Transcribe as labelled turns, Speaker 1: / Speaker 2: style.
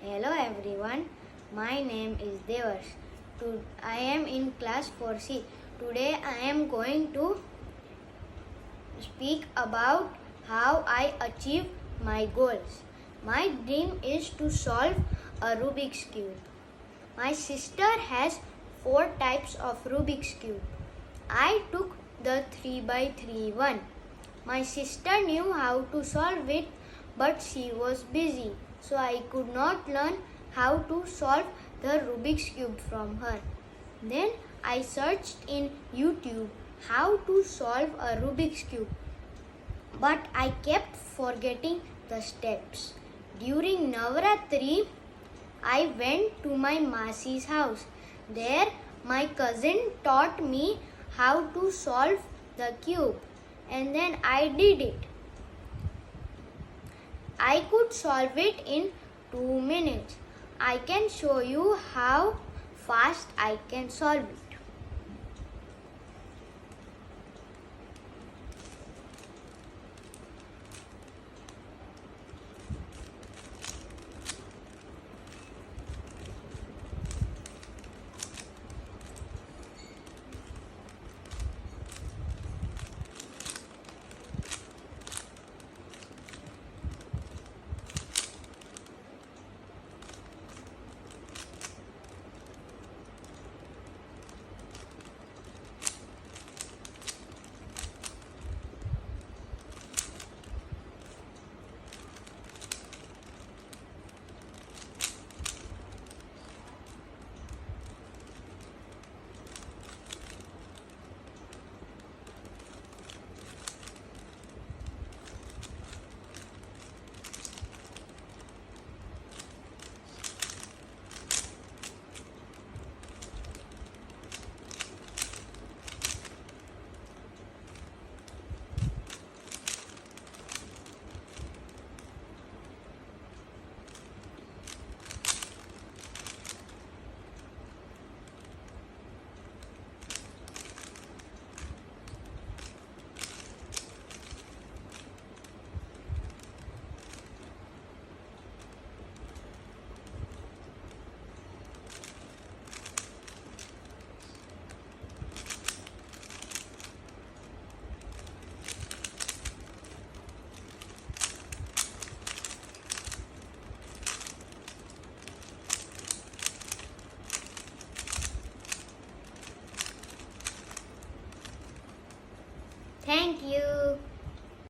Speaker 1: Hello everyone, my name is Devas. I am in class 4C. Today I am going to speak about how I achieve my goals. My dream is to solve a Rubik's Cube. My sister has 4 types of Rubik's Cube. I took the 3x3 one. My sister knew how to solve it, but she was busy, so I could not learn how to solve the Rubik's Cube from her. Then I searched in YouTube how to solve a Rubik's Cube, but I kept forgetting the steps. During Navratri, I went to my Masi's house. There, my cousin taught me how to solve the cube, and then I did it. I could solve it in 2 minutes. I can show you how fast I can solve it.